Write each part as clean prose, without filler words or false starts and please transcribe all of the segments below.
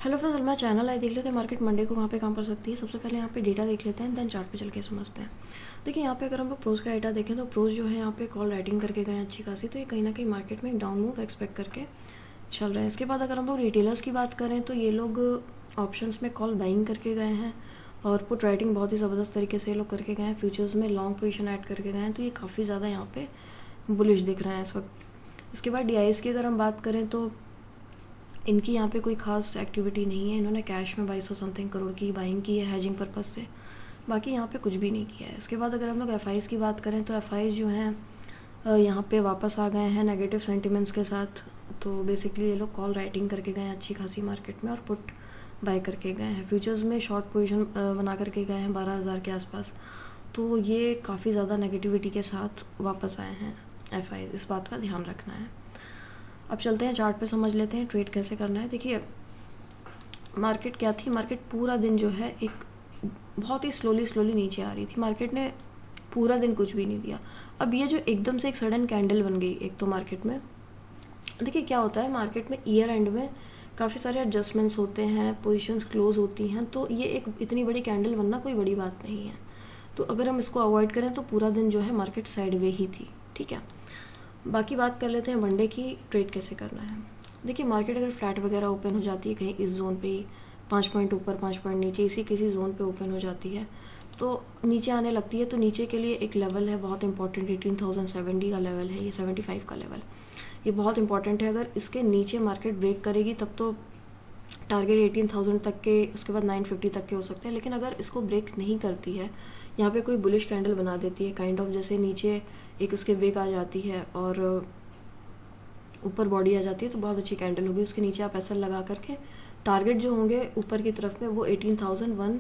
Hello friends, हमारा channel है, देख लेते हैं मार्केट मंडे को वहाँ पे काम कर सकती है। सबसे पहले यहाँ पे डेटा देख लेते हैं, देन चार्ट पे चल के समझते हैं। देखिए यहाँ पे अगर हम लोग प्रोज का डेटा देखें तो प्रोज जो है यहाँ पे कॉल राइटिंग करके गए अच्छी खासी, तो ये कहीं ना कहीं मार्केट में एक डाउन मूव एक्सपेक्ट करके चल रहे हैं। इसके बाद अगर हम लोग रिटेलर्स की बात करें तो ये लोग ऑप्शंस में कॉल बाइंग करके गए हैं और पुट राइटिंग बहुत ही ज़बरदस्त तरीके से ये लोग करके गए हैं। फ्यूचर्स में लॉन्ग पोजीशन ऐड करके गए हैं, तो ये काफ़ी ज़्यादा यहाँ पे बुलिश दिख रहा है इस वक्त। इसके बाद DIs की अगर हम बात करें तो इनकी यहाँ पे कोई खास एक्टिविटी नहीं है। इन्होंने कैश में 2200 समथिंग करोड़ की बाइंग की है हेजिंग पर्पस से, बाकी यहाँ पे कुछ भी नहीं किया है। इसके बाद अगर हम लोग FIs की बात करें तो FIs जो हैं यहाँ पे वापस आ गए हैं नेगेटिव सेंटिमेंट्स के साथ। तो बेसिकली ये लोग कॉल राइटिंग करके गए हैं अच्छी खासी मार्केट में और पुट बाय करके गए हैं। फ्यूचर्स में शॉर्ट पोजीशन बना करके गए हैं 12,000 के आसपास। तो ये काफ़ी ज़्यादा नेगेटिविटी के साथ वापस आए हैं FIs, इस बात का ध्यान रखना है। अब चलते हैं चार्ट पे, समझ लेते हैं ट्रेड कैसे करना है। देखिए मार्केट क्या थी, मार्केट पूरा दिन जो है एक बहुत ही स्लोली नीचे आ रही थी। मार्केट ने पूरा दिन कुछ भी नहीं दिया। अब ये जो एकदम से एक सडन कैंडल बन गई एक तो मार्केट में, देखिए क्या होता है मार्केट में ईयर एंड में काफ़ी सारे एडजस्टमेंट्स होते हैं, पोजीशंस क्लोज होती हैं, तो ये एक इतनी बड़ी कैंडल बनना कोई बड़ी बात नहीं है। तो अगर हम इसको अवॉइड करें तो पूरा दिन जो है मार्केट साइडवे ही थी, ठीक है। बाकी बात कर लेते हैं मंडे की, ट्रेड कैसे करना है। देखिए मार्केट अगर फ्लैट वगैरह ओपन हो जाती है कहीं इस जोन पे ही 5 पॉइंट ऊपर 5 पॉइंट नीचे इसी किसी जोन पे ओपन हो जाती है तो नीचे आने लगती है, तो नीचे के लिए एक लेवल है बहुत इंपॉर्टेंट, 18,070 का लेवल है, ये 75 का लेवल, ये बहुत इंपॉर्टेंट है। अगर इसके नीचे मार्केट ब्रेक करेगी तब तो टारगेट 18,000 तक के, उसके बाद 950 तक के हो सकते हैं। लेकिन अगर इसको ब्रेक नहीं करती है, यहाँ पे कोई बुलिश कैंडल बना देती है काइंड ऑफ, जैसे नीचे एक उसके वेक आ जाती है और ऊपर बॉडी आ जाती है, तो बहुत अच्छी कैंडल होगी। उसके नीचे आप SL लगा करके टारगेट जो होंगे ऊपर की तरफ में वो 18,001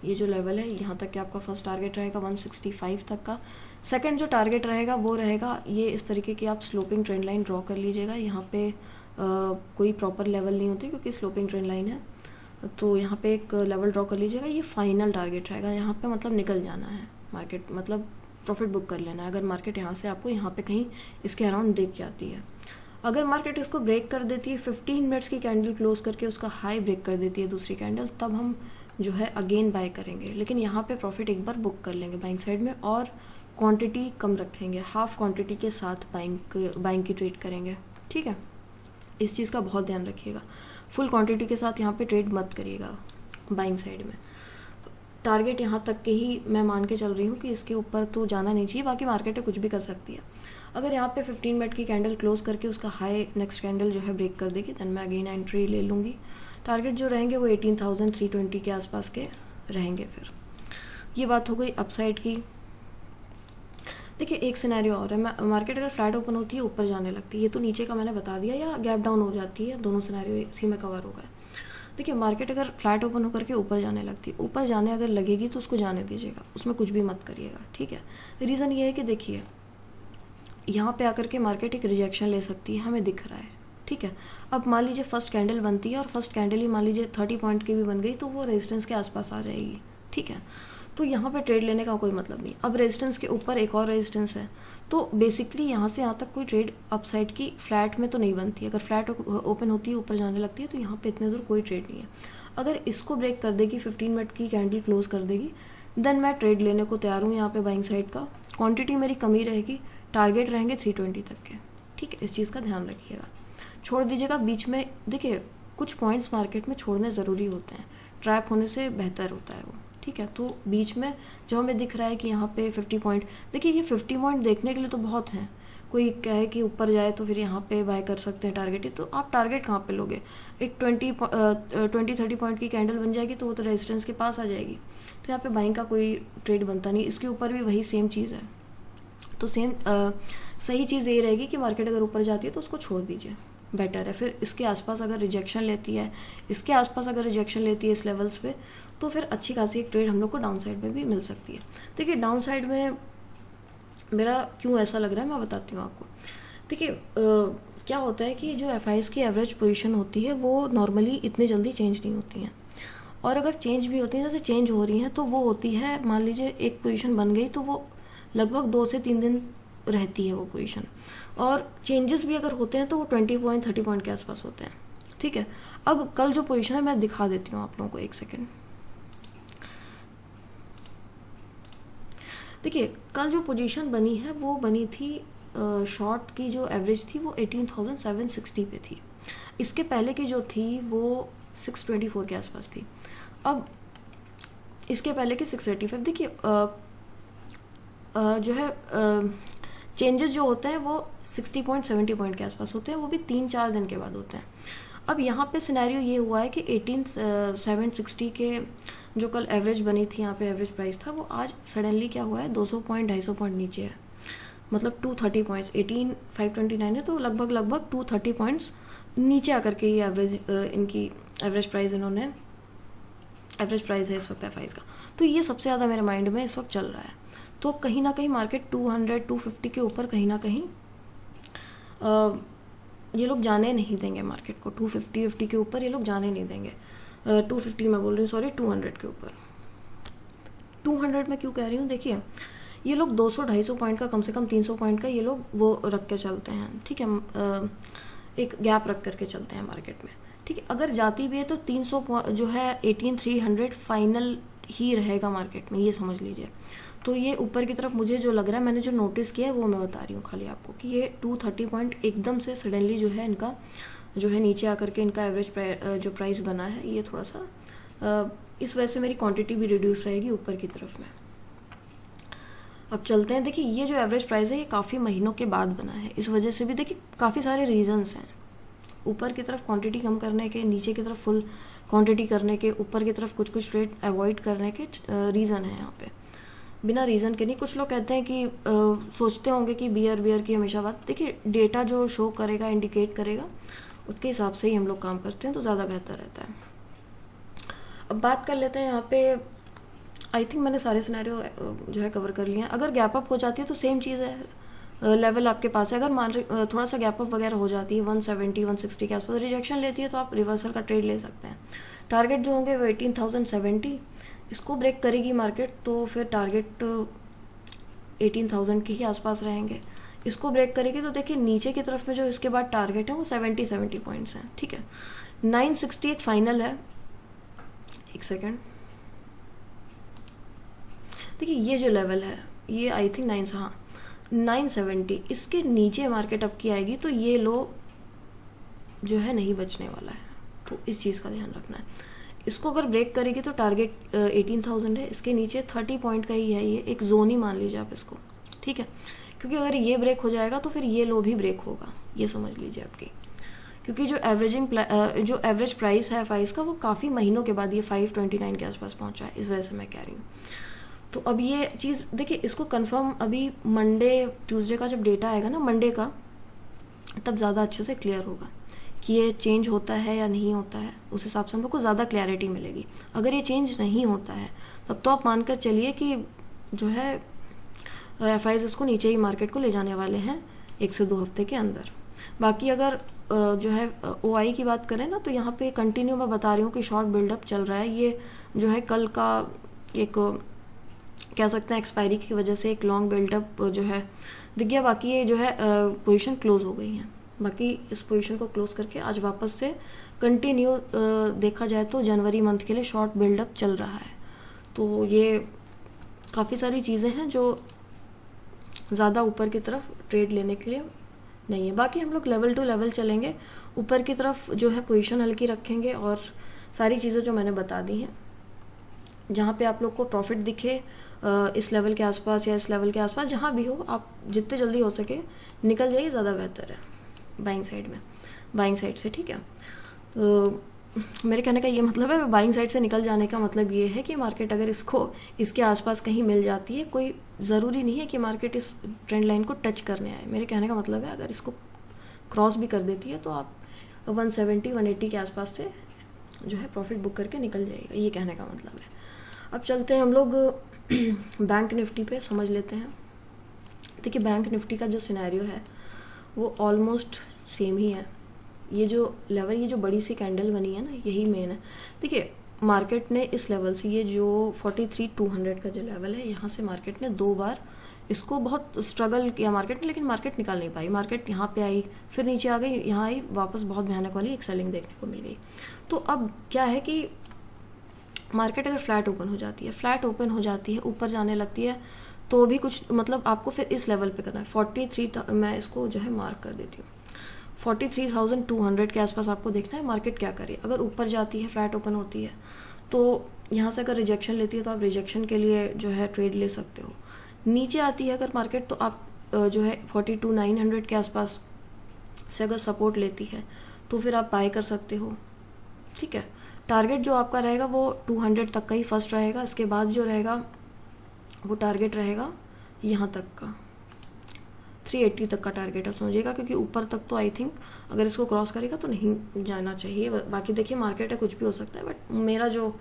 ये जो लेवल है यहाँ तक के आपका फर्स्ट टारगेट रहेगा, 165 तक का। सेकंड जो टारगेट रहेगा वो रहेगा ये इस तरीके की, आप स्लोपिंग ट्रेंड लाइन ड्रॉ कर लीजिएगा। यहाँ पे कोई प्रॉपर लेवल नहीं होती क्योंकि स्लोपिंग ट्रेंड लाइन है, तो यहाँ पे एक लेवल ड्रॉ कर लीजिएगा। ये फाइनल टारगेट रहेगा, यहाँ पे मतलब निकल जाना है मार्केट, मतलब प्रॉफिट बुक कर लेना है। अगर मार्केट यहाँ से आपको यहाँ पे कहीं इसके अराउंड दिख जाती है, अगर मार्केट इसको ब्रेक कर देती है 15 मिनट्स की कैंडल क्लोज करके उसका हाई ब्रेक कर देती है दूसरी कैंडल, तब हम जो है अगेन बाय करेंगे। लेकिन यहाँ पे प्रॉफिट एक बार बुक कर लेंगे बाइंग साइड में और क्वांटिटी कम रखेंगे, हाफ क्वांटिटी के साथ बाइंग की ट्रेड करेंगे, ठीक है। इस चीज़ का बहुत ध्यान रखिएगा, फुल क्वांटिटी के साथ यहाँ पे ट्रेड मत करिएगा बाइंग साइड में। टारगेट यहाँ तक के ही मैं मान के चल रही हूँ कि इसके ऊपर तो जाना नहीं चाहिए, बाकी मार्केट कुछ भी कर सकती है। अगर यहाँ पे 15 मिनट की कैंडल क्लोज करके उसका हाई नेक्स्ट कैंडल जो है ब्रेक कर देगी, देन मैं अगेन एंट्री ले लूँगी। टारगेट जो रहेंगे वो 18,320 के आसपास के रहेंगे। फिर ये बात हो गई अपसाइड की। देखिए एक सिनेरियो और है, मार्केट अगर फ्लैट ओपन होती है ऊपर जाने लगती है, ये तो नीचे का मैंने बता दिया, या गैप डाउन हो जाती है, दोनों सिनेरियो इसी में कवर हो गए। देखिए मार्केट अगर फ्लैट ओपन होकर के ऊपर जाने लगती है, ऊपर जाने अगर लगेगी तो उसको जाने दीजिएगा, उसमें कुछ भी मत करिएगा, ठीक है। रीज़न ये है कि देखिए यहाँ पे आकर के मार्केट एक रिजेक्शन ले सकती है, हमें दिख रहा है, ठीक है। अब मान लीजिए फर्स्ट कैंडल बनती है और फर्स्ट कैंडल ही मान लीजिए 30 पॉइंट की भी बन गई, तो वो रेजिस्टेंस के आसपास आ जाएगी, ठीक है। तो यहाँ पे ट्रेड लेने का कोई मतलब नहीं। अब रेजिस्टेंस के ऊपर एक और रेजिस्टेंस है, तो बेसिकली यहाँ से यहाँ तक कोई ट्रेड अपसाइड की फ्लैट में तो नहीं बनती। अगर फ्लैट ओपन होती है ऊपर जाने लगती है तो यहाँ पे इतने दूर कोई ट्रेड नहीं है। अगर इसको ब्रेक कर देगी, 15 मिनट की कैंडल क्लोज कर देगी, देन मैं ट्रेड लेने को तैयार हूँ यहाँ पे बाइंग साइड का। क्वांटिटी मेरी कमी रहेगी, टारगेट रहेंगे 320 तक के, ठीक है। इस चीज़ का ध्यान रखिएगा, छोड़ दीजिएगा बीच में। देखिए कुछ पॉइंट्स मार्केट में छोड़ने ज़रूरी होते हैं, ट्रैप होने से बेहतर होता है वो, ठीक है। तो बीच में जो हमें दिख रहा है कि यहाँ पे 50 पॉइंट, देखिए ये 50 पॉइंट देखने के लिए तो बहुत हैं। कोई कहे कि ऊपर जाए तो फिर यहाँ पे बाय कर सकते हैं टारगेट ही, तो आप टारगेट कहाँ पे लोगे। एक 20-30 पॉइंट की कैंडल बन जाएगी तो वो तो रेजिस्टेंस के पास आ जाएगी, तो यहाँ पे बाइंग का कोई ट्रेड बनता नहीं। इसके ऊपर भी वही सेम चीज़ है, तो सेम सही चीज़ ये रहेगी कि मार्केट अगर ऊपर जाती है तो उसको छोड़ दीजिए, बेटर है। फिर इसके आसपास अगर रिजेक्शन लेती है, इसके आसपास अगर रिजेक्शन लेती है इस लेवल्स पे, तो फिर अच्छी खासी एक ट्रेड हम लोग को डाउन साइड में भी मिल सकती है। देखिए डाउन साइड में मेरा क्यों ऐसा लग रहा है मैं बताती हूँ आपको। देखिए क्या होता है कि जो FIs की एवरेज पोजीशन होती है वो नॉर्मली इतनी जल्दी चेंज नहीं होती हैं, और अगर चेंज भी होती हैं, जैसे चेंज हो रही हैं, तो वो होती है मान लीजिए एक पोजीशन बन गई तो वो लगभग 2 से 3 दिन रहती है वो पोजीशन, और चेंजेस भी अगर होते हैं तो वो 20 पॉइंट 30 पॉइंट के आसपास होते हैं। ठीक है। अब कल जो पोजीशन है मैं दिखा देती हूँ आप लोगों को, एक सेकेंड। देखिए कल जो पोजीशन बनी है वो बनी थी शॉर्ट की जो एवरेज थी वो 18,760 पे थी। इसके पहले की जो थी वो 624 के आसपास थी। अब इसके पहले की 685। देखिए जो है चेंजेस जो होते हैं वो 60 पॉइंट 70 पॉइंट के आसपास होते हैं, वो भी 3-4 दिन के बाद होते हैं। अब यहाँ पे सिनेरियो ये हुआ है कि 18,760 के जो कल एवरेज बनी थी, यहाँ पे एवरेज प्राइस था, वो आज सडनली क्या हुआ है 200 पॉइंट 250 पॉइंट नीचे है। मतलब 230 पॉइंट्स, 18,529 है तो लगभग 230 पॉइंट्स नीचे आकर के ये एवरेज इनकी एवरेज प्राइस इन्होंने एवरेज प्राइस है इस वक्त एफआईज का। तो ये सबसे ज़्यादा मेरे माइंड में इस वक्त चल रहा है। तो कहीं ना कहीं मार्केट 200-250 के ऊपर कहीं ना कहीं ये लोग जाने नहीं देंगे मार्केट को। 250 के ऊपर ये लोग जाने नहीं देंगे। 250 मैं बोल रही हूँ, सॉरी 200 के ऊपर। 200 में क्यों कह रही हूँ, देखिए ये लोग 200-250 पॉइंट का, कम से कम 300 पॉइंट का ये लोग वो रख के चलते हैं, ठीक है। एक गैप रख करके चलते हैं मार्केट में, ठीक है। अगर जाती भी है तो 300 जो है 18,300 फाइनल ही रहेगा मार्केट में, ये समझ लीजिए। तो ये ऊपर की तरफ मुझे जो लग रहा है, मैंने जो नोटिस किया है वो मैं बता रही हूँ खाली आपको, कि ये 230 पॉइंट एकदम से सडनली जो है इनका जो है नीचे आकर के इनका एवरेज जो प्राइस बना है ये थोड़ा सा इस वजह से मेरी क्वांटिटी भी रिड्यूस रहेगी ऊपर की तरफ में। अब चलते हैं। देखिए ये जो एवरेज प्राइस है ये काफ़ी महीनों के बाद बना है, इस वजह से भी देखिए काफ़ी सारे रीजंस हैं। ऊपर की तरफ क्वांटिटी कम करने के, नीचे की तरफ फुल क्वांटिटी करने के, ऊपर की तरफ कुछ कुछ ट्रेड अवॉइड करने के रीज़न है यहाँ पे, बिना रीज़न के नहीं। कुछ लोग कहते हैं कि सोचते होंगे कि बियर की हमेशा बात, देखिए डेटा जो शो करेगा, इंडिकेट करेगा, उसके हिसाब से ही हम लोग काम करते हैं तो ज़्यादा बेहतर रहता है। अब बात कर लेते हैं यहाँ पे, आई थिंक मैंने सारे सिनेरियो जो है कवर कर लिए हैं। अगर गैप अप हो जाती है तो सेम चीज़ है, लेवल आपके पास है। अगर थोड़ा सा गैप अप वगैरह हो जाती है 170-160 के आसपास, रिजेक्शन लेती है तो आप रिवर्सल का ट्रेड ले सकते हैं। टारगेट जो होंगे वो 18,070, इसको ब्रेक करेगी मार्केट तो फिर टारगेट 18,000 के ही आसपास रहेंगे। इसको ब्रेक करेगी तो देखिए नीचे की तरफ में जो इसके बाद टारगेट है वो 70 पॉइंट्स हैं, ठीक है। 960 एक फाइनल है, एक सेकेंड। देखिए ये जो लेवल है ये आई थिंक 970, इसके नीचे मार्केट अप की आएगी तो ये लो जो है नहीं बचने वाला है, तो इस चीज़ का ध्यान रखना है। इसको अगर ब्रेक करेगी तो टारगेट 18,000 है, इसके नीचे 30 पॉइंट का ही है, ये एक जोन ही मान लीजिए आप इसको, ठीक है। क्योंकि अगर ये ब्रेक हो जाएगा तो फिर ये लो भी ब्रेक होगा, ये समझ लीजिए आपकी। क्योंकि जो जो एवरेज प्राइस है एफआईज का वो काफ़ी महीनों के बाद ये 529 के आसपास पहुंचा है, इस वजह से मैं कह रही हूँ। तो अब ये चीज़ देखिए, इसको कंफर्म अभी मंडे ट्यूसडे का जब डेटा आएगा ना मंडे का, तब ज़्यादा अच्छे से क्लियर होगा कि ये चेंज होता है या नहीं होता है। उस हिसाब से हम लोग को ज़्यादा क्लैरिटी मिलेगी। अगर ये चेंज नहीं होता है तब तो आप मानकर चलिए कि जो है एफआईज इसको नीचे ही मार्केट को ले जाने वाले हैं 1 से 2 हफ्ते के अंदर। बाकी अगर जो है ओआई की बात करें ना, तो यहाँ पे कंटिन्यू मैं बता रही हूँ कि शॉर्ट बिल्डअप चल रहा है। ये जो है कल का एक कह सकते हैं एक्सपायरी की वजह से एक लॉन्ग बिल्डअप जो है दिख गया। बाकी ये जो है पोजीशन क्लोज हो गई है। बाकी इस पोजीशन को क्लोज करके आज वापस से कंटिन्यू देखा जाए तो जनवरी मंथ के लिए शॉर्ट बिल्डअप चल रहा है। तो ये काफ़ी सारी चीज़ें हैं जो ज़्यादा ऊपर की तरफ ट्रेड लेने के लिए नहीं है। बाकी हम लोग लेवल टू लेवल चलेंगे, ऊपर की तरफ जो है पोजीशन हल्की रखेंगे और सारी चीज़ें जो मैंने बता दी हैं, जहाँ पे आप लोग को प्रॉफिट दिखे इस लेवल के आसपास या इस लेवल के आसपास, जहाँ भी हो आप जितने जल्दी हो सके निकल जाइए, ज़्यादा बेहतर है बाइंग साइड में, बाइंग साइड से, ठीक है। तो मेरे कहने का ये मतलब है, बाइंग साइड से निकल जाने का मतलब ये है कि मार्केट अगर इसको इसके आसपास कहीं मिल जाती है, कोई ज़रूरी नहीं है कि मार्केट इस ट्रेंड लाइन को टच करने आए। मेरे कहने का मतलब है अगर इसको क्रॉस भी कर देती है तो आप 170-180 के आसपास से जो है प्रॉफिट बुक करके निकल जाएगा, ये कहने का मतलब है। अब चलते हैं हम लोग बैंक निफ्टी पे समझ लेते हैं। देखिए बैंक निफ्टी का जो सिनेरियो है वो ऑलमोस्ट सेम ही है। ये जो लेवल, ये जो बड़ी सी कैंडल बनी है ना, यही मेन है। देखिए मार्केट ने इस लेवल से, ये जो 43,200 का जो लेवल है, यहाँ से मार्केट ने 2 बार इसको बहुत स्ट्रगल किया मार्केट ने, लेकिन मार्केट निकाल नहीं पाई। मार्केट यहाँ पे आई, फिर नीचे आ गई, यहाँ आई, वापस बहुत भयानक वाली एक सेलिंग देखने को मिल गई। तो अब क्या है कि मार्केट अगर फ्लैट ओपन हो जाती है, ऊपर जाने लगती है, तो भी कुछ मतलब आपको फिर इस लेवल पे करना है 43, मैं इसको जो है मार्क कर देती हूँ, 43,200 के आसपास आपको देखना है मार्केट क्या करे। अगर ऊपर जाती है, फ्लैट ओपन होती है, तो यहाँ से अगर रिजेक्शन लेती है तो आप रिजेक्शन के लिए जो है ट्रेड ले सकते हो। नीचे आती है अगर मार्केट, तो आप जो है 42,900 के आसपास से अगर सपोर्ट लेती है तो फिर आप बाय कर सकते हो, ठीक है। टारगेट जो आपका रहेगा वो 200 तक का ही फर्स्ट रहेगा, इसके बाद जो रहेगा वो टारगेट रहेगा यहाँ तक का, 380 तक का टारगेट है समझिएगा, क्योंकि ऊपर तक तो आई थिंक अगर इसको क्रॉस करेगा तो नहीं जाना चाहिए। बाकी देखिए मार्केट है, कुछ भी हो सकता है, बट मेरा जो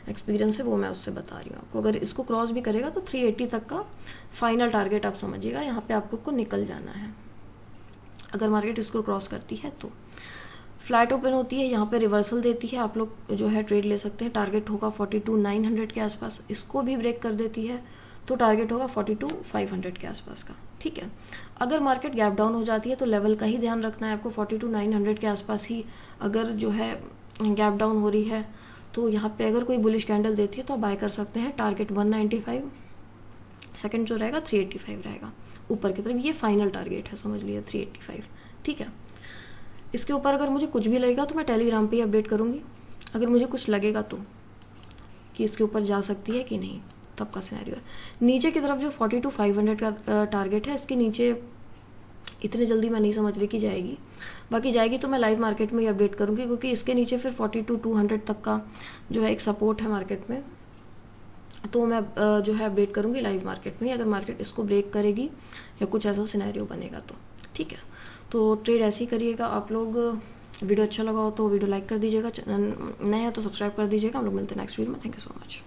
एक्सपीरियंस है वो मैं उससे बता रही हूँ आपको। अगर इसको क्रॉस भी करेगा तो 380 तक का फाइनल टारगेट आप समझिएगा, यहाँ पे आप लोग को निकल जाना है अगर मार्केट इसको क्रॉस करती है। तो फ्लैट ओपन होती है, यहाँ पे रिवर्सल देती है, आप लोग जो है ट्रेड ले सकते हैं। टारगेट होगा 42,900 के आसपास, इसको भी ब्रेक कर देती है तो टारगेट होगा 42,500 के आसपास का, ठीक है। अगर मार्केट गैप डाउन हो जाती है तो लेवल का ही ध्यान रखना है आपको, 42,900 के आसपास ही अगर जो है गैप डाउन हो रही है तो यहाँ पे अगर कोई बुलिश कैंडल देती है तो आप बाय कर सकते हैं। टारगेट 195, सेकंड जो रहेगा 385 रहेगा ऊपर की तरफ, ये फाइनल टारगेट है समझ लीजिए 385, ठीक है। इसके ऊपर अगर मुझे कुछ भी लगेगा तो मैं टेलीग्राम पे ही अपडेट करूँगी, अगर मुझे कुछ लगेगा तो कि इसके ऊपर जा सकती है कि नहीं, तब का सिनेरियो है। नीचे की तरफ जो 42,500 का टारगेट है, इसके नीचे इतने जल्दी मैं नहीं समझ रही कि जाएगी, बाकी जाएगी तो मैं लाइव मार्केट में ही अपडेट करूँगी, क्योंकि इसके नीचे फिर 42,200 तक का जो है एक सपोर्ट है मार्केट में, तो मैं जो है अपडेट करूँगी लाइव मार्केट में, अगर मार्केट इसको ब्रेक करेगी या कुछ ऐसा सिनेरियो बनेगा तो, ठीक है। तो ट्रेड ऐसे ही करिएगा आप लोग। वीडियो अच्छा लगा हो तो वीडियो लाइक कर दीजिएगा, नए हैं तो सब्सक्राइब कर दीजिएगा। हम लोग मिलते हैं नेक्स्ट वीडियो में। Thank you so much.